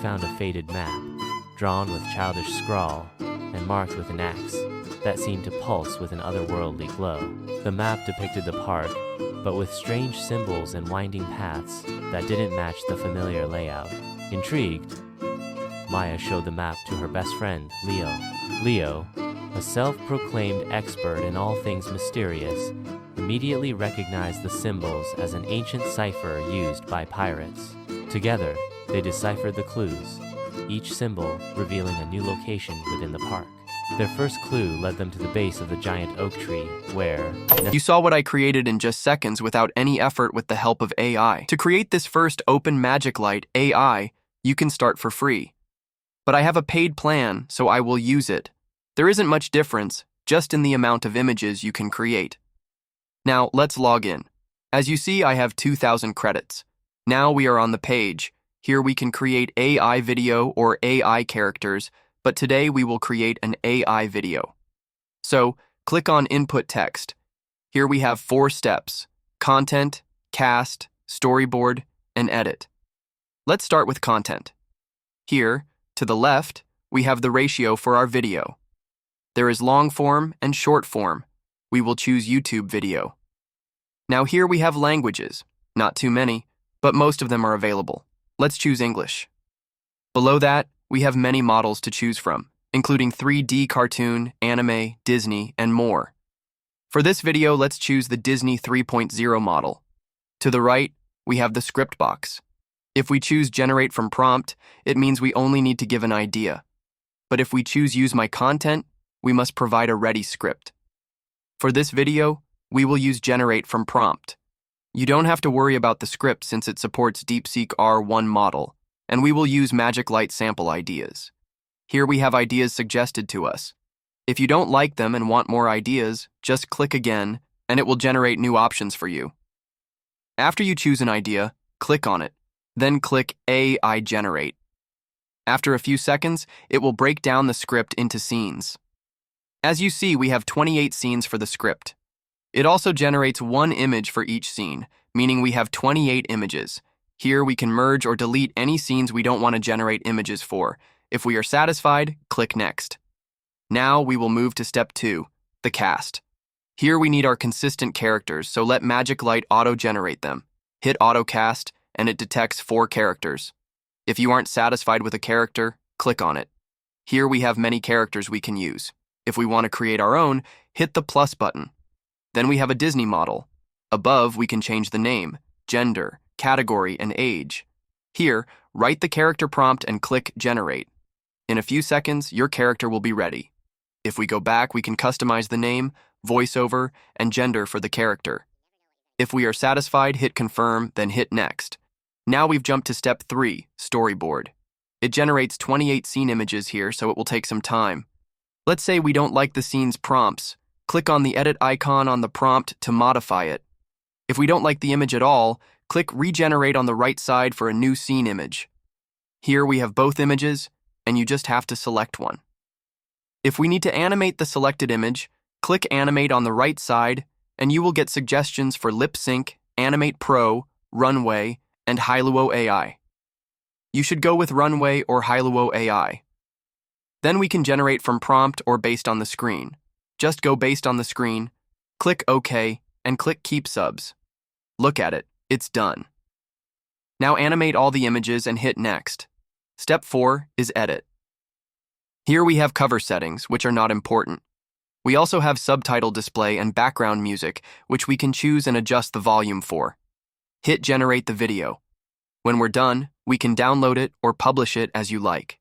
found a faded map, drawn with childish scrawl and marked with an axe, that seemed to pulse with an otherworldly glow. The map depicted the park, but with strange symbols and winding paths that didn't match the familiar layout. Intrigued, Maya showed the map to her best friend, Leo. Leo, a self-proclaimed expert in all things mysterious, immediately recognized the symbols as an ancient cipher used by pirates. Together, they deciphered the clues, each symbol revealing a new location within the park. Their first clue led them to the base of the giant oak tree, where... You saw what I created in just seconds without any effort with the help of AI. To create this first open MagicLight AI, you can start for free. But I have a paid plan, so I will use it. There isn't much difference, just in the amount of images you can create. Now, let's log in. As you see, I have 2,000 credits. Now we are on the page. Here we can create AI video or AI characters, but today we will create an AI video. So, click on Input Text. Here we have 4 steps: Content, Cast, Storyboard, and Edit. Let's start with Content. Here, to the left, we have the ratio for our video. There is long form and short form. We will choose YouTube video. Now here we have languages. Not too many, but most of them are available. Let's choose English. Below that, we have many models to choose from, including 3D cartoon, anime, Disney, and more. For this video, let's choose the Disney 3.0 model. To the right, we have the script box. If we choose Generate from Prompt, it means we only need to give an idea. But if we choose Use My Content, we must provide a ready script. For this video, we will use Generate from Prompt. You don't have to worry about the script since it supports DeepSeek R1 model, and we will use MagicLight sample ideas. Here we have ideas suggested to us. If you don't like them and want more ideas, just click again, and it will generate new options for you. After you choose an idea, click on it, then click AI Generate. After a few seconds, it will break down the script into scenes. As you see, we have 28 scenes for the script. It also generates 1 image for each scene, meaning we have 28 images. Here we can merge or delete any scenes we don't want to generate images for. If we are satisfied, click Next. Now we will move to step 2, the cast. Here we need our consistent characters, so let MagicLight auto-generate them. Hit Auto Cast, and it detects 4 characters. If you aren't satisfied with a character, click on it. Here we have many characters we can use. If we want to create our own, hit the plus button. Then we have a Disney model. Above, we can change the name, gender, category, and age. Here, write the character prompt and click Generate. In a few seconds, your character will be ready. If we go back, we can customize the name, voiceover, and gender for the character. If we are satisfied, hit Confirm, then hit Next. Now we've jumped to step 3, Storyboard. It generates 28 scene images here, so it will take some time. Let's say we don't like the scene's prompts. Click on the edit icon on the prompt to modify it. If we don't like the image at all, click Regenerate on the right side for a new scene image. Here we have both images, and you just have to select one. If we need to animate the selected image, click Animate on the right side, and you will get suggestions for Lip Sync, Animate Pro, Runway, and Hailuo AI. You should go with Runway or Hailuo AI. Then we can generate from prompt or based on the screen. Just go based on the screen, click OK, and click Keep Subs. Look at it, it's done. Now animate all the images and hit Next. Step 4 is Edit. Here we have cover settings, which are not important. We also have subtitle display and background music, which we can choose and adjust the volume for. Hit Generate the video. When we're done, we can download it or publish it as you like.